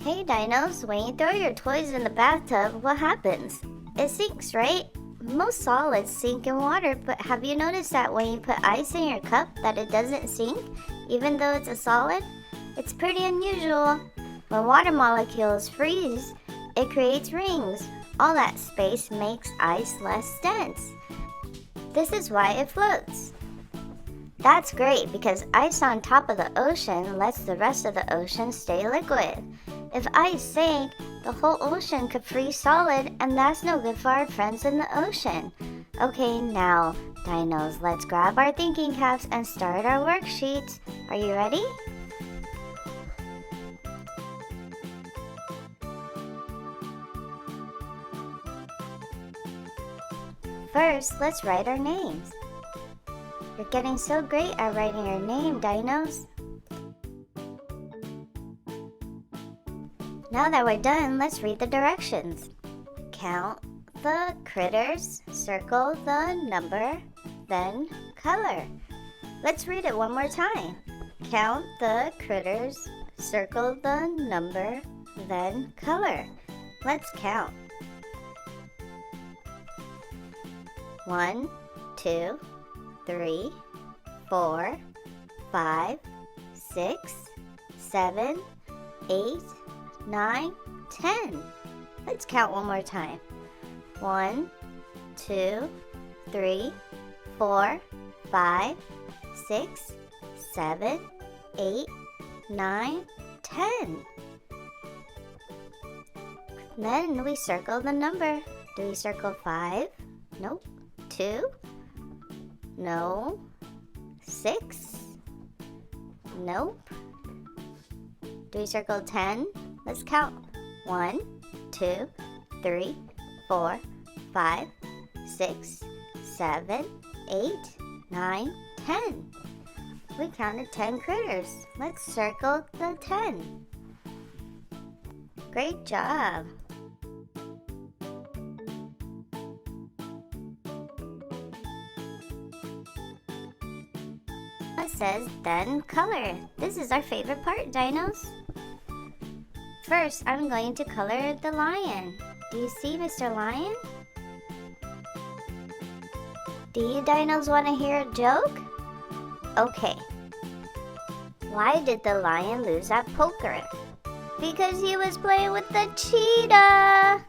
Hey Dinos, when you throw your toys in the bathtub, what happens? It sinks, right? Most solids sink in water, but have you noticed that when you put ice in your cup that it doesn't sink, even though it's a solid? It's pretty unusual. When water molecules freeze, it creates rings. All that space makes ice less dense. This is why it floats. That's great because ice on top of the ocean lets the rest of the ocean stay liquid. If ice sank, the whole ocean could freeze solid, and that's no good for our friends in the ocean. Okay, now, Dinos, let's grab our thinking caps and start our worksheets. Are you ready? First, let's write our names. You're getting so great at writing your name, Dinos. Now that we're done, let's read the directions. Count the critters, circle the number, then color. Let's read it one more time. Count the critters, circle the number, then color. Let's count. 1, 2, 3, 4, 5, 6, 7, 8, 9, 10. Let's count one more time. 1, 2, 3, 4, 5, 6, 7, 8, 9, 10. Then we circle the number. Do we circle 5? Nope. 2? No. 6? Nope. Do we circle 10? Let's count. 1, 2, 3, 4, 5, 6, 7, 8, 9, 10. We counted 10 critters. Let's circle the 10. Great job. It says then color. This is our favorite part, Dinos. First, I'm going to color the lion. Do you see Mr. Lion? Do you Dinos want to hear a joke? Okay. Why did the lion lose at poker? Because he was playing with the cheetah!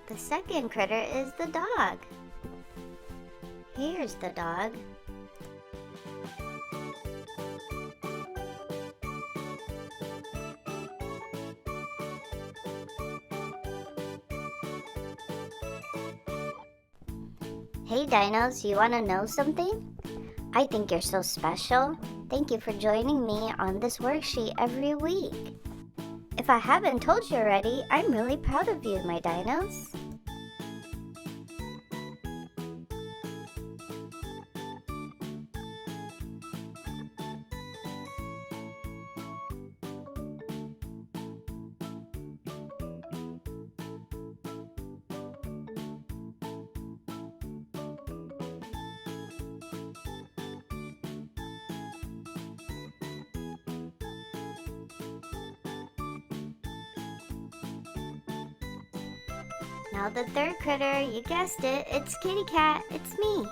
The second critter is the dog. Here's the dog. Hey Dinos, you want to know something? I think you're so special. Thank you for joining me on this worksheet every week. If I haven't told you already, I'm really proud of you, my Dinos. Now the third critter, you guessed it, it's Kitty Cat, it's me.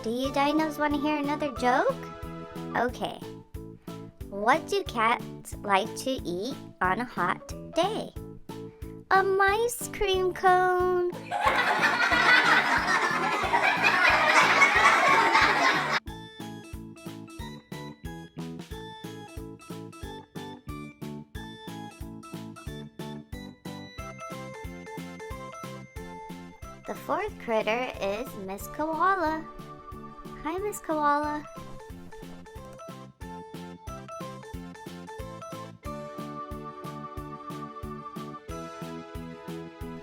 Do you Dinos want to hear another joke? Okay. What do cats like to eat on a hot day? A ice cream cone. fourth critter is Miss Koala. Hi, Miss Koala.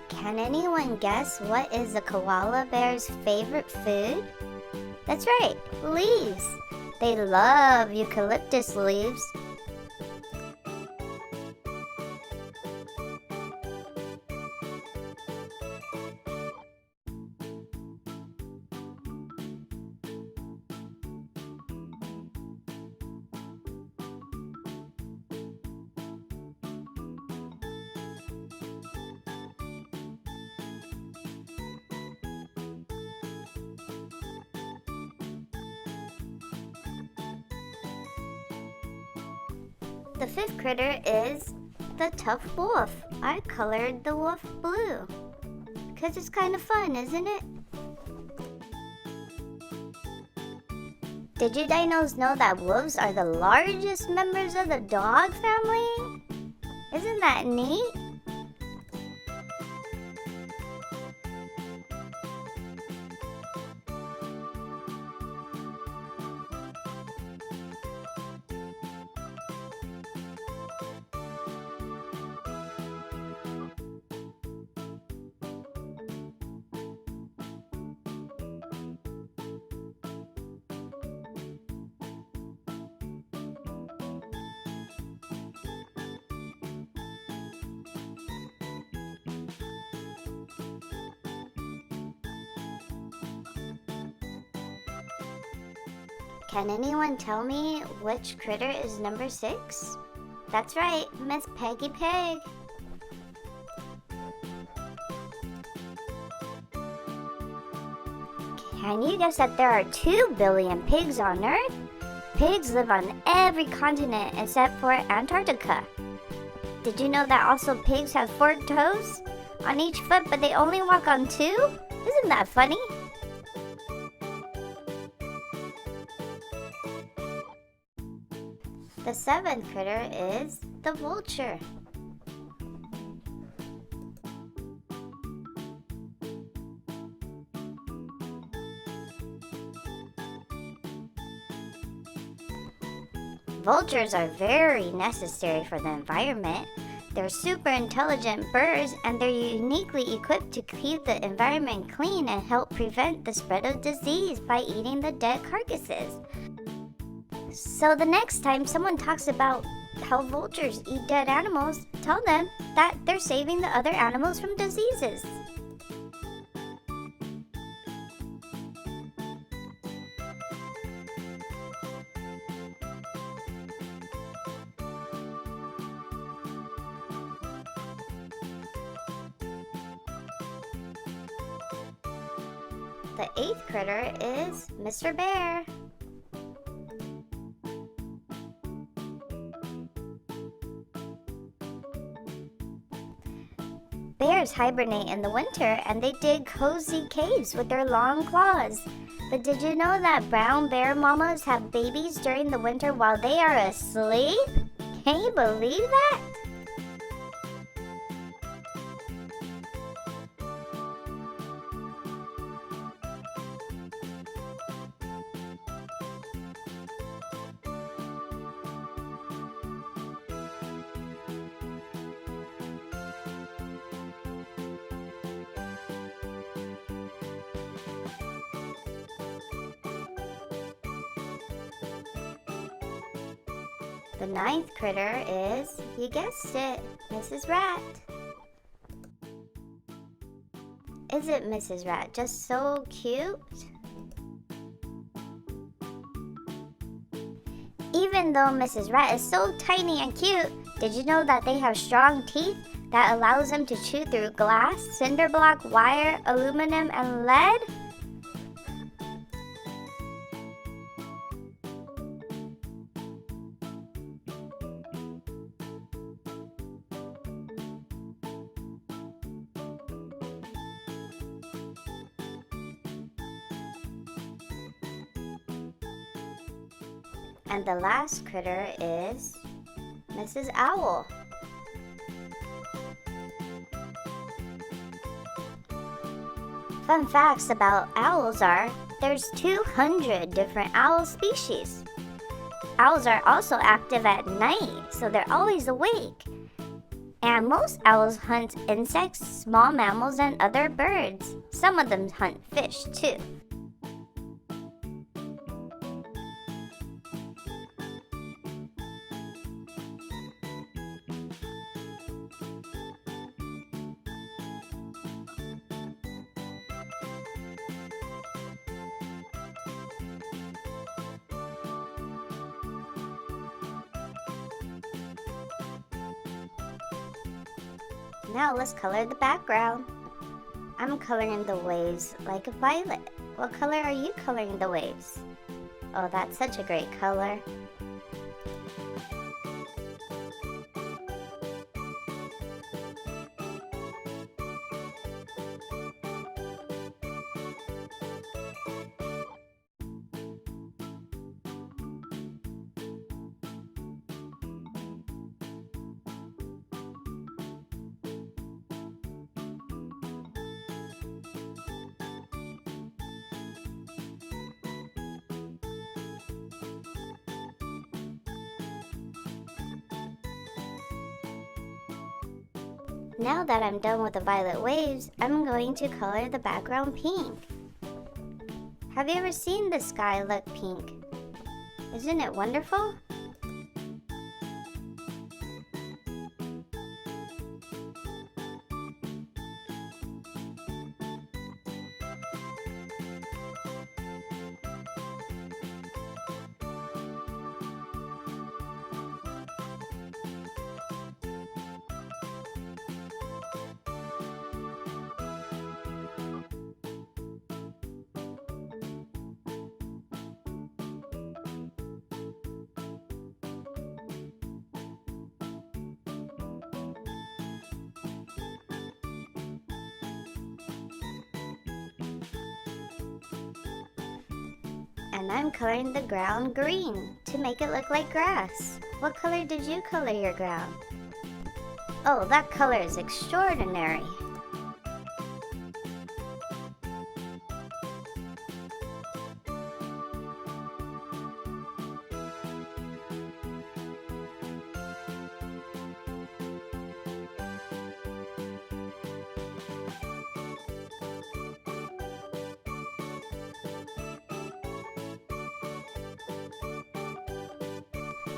Can anyone guess what is the koala bear's favorite food? That's right, leaves. They love eucalyptus leaves. The fifth critter is the tough wolf. I colored the wolf blue because it's kind of fun, isn't it? Did you dinos know that wolves are the largest members of the dog family? Isn't that neat? Can anyone tell me which critter is number 6? That's right, Miss Peggy Pig. Can you guess that there are 2 billion pigs on Earth? Pigs live on every continent except for Antarctica. Did you know that also pigs have 4 toes on each foot, but they only walk on 2? Isn't that funny? The 7th critter is the vulture. Vultures are very necessary for the environment. They're super intelligent birds and they're uniquely equipped to keep the environment clean and help prevent the spread of disease by eating the dead carcasses. So the next time someone talks about how vultures eat dead animals, tell them that they're saving the other animals from diseases. The 8th critter is Mr. Bear. Bears hibernate in the winter and they dig cozy caves with their long claws. But did you know that brown bear mamas have babies during the winter while they are asleep? Can you believe that? The 9th critter is, you guessed it, Mrs. Rat. Isn't Mrs. Rat just so cute? Even though Mrs. Rat is so tiny and cute, did you know that they have strong teeth that allows them to chew through glass, cinder block, wire, aluminum, and lead? And the last critter is Mrs. Owl. Fun facts about owls are, there's 200 different owl species. Owls are also active at night, so they're always awake. And most owls hunt insects, small mammals, and other birds. Some of them hunt fish too. Now let's color the background. I'm coloring the waves like a violet. What color are you coloring the waves? Oh, that's such a great color. Now that I'm done with the violet waves, I'm going to color the background pink. Have you ever seen the sky look pink? Isn't it wonderful? And I'm coloring the ground green to make it look like grass. What color did you color your ground? Oh, that color is extraordinary.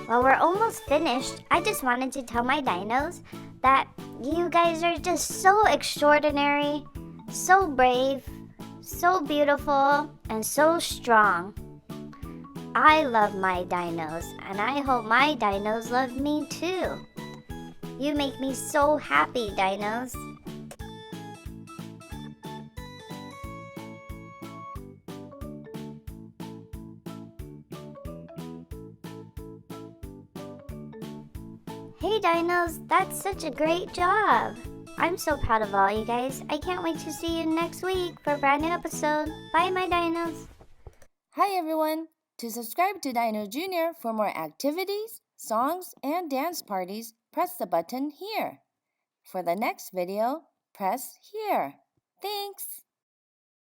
Well, we're almost finished. I just wanted to tell my dinos that you guys are just so extraordinary, so brave, so beautiful, and so strong. I love my dinos, and I hope my dinos love me too. You make me so happy, dinos. Hey dinos, that's such a great job! I'm so proud of all you guys. I can't wait to see you next week for a brand new episode. Bye my dinos! Hi everyone! To subscribe to Dino Jr. for more activities, songs, and dance parties, press the button here. For the next video, press here. Thanks!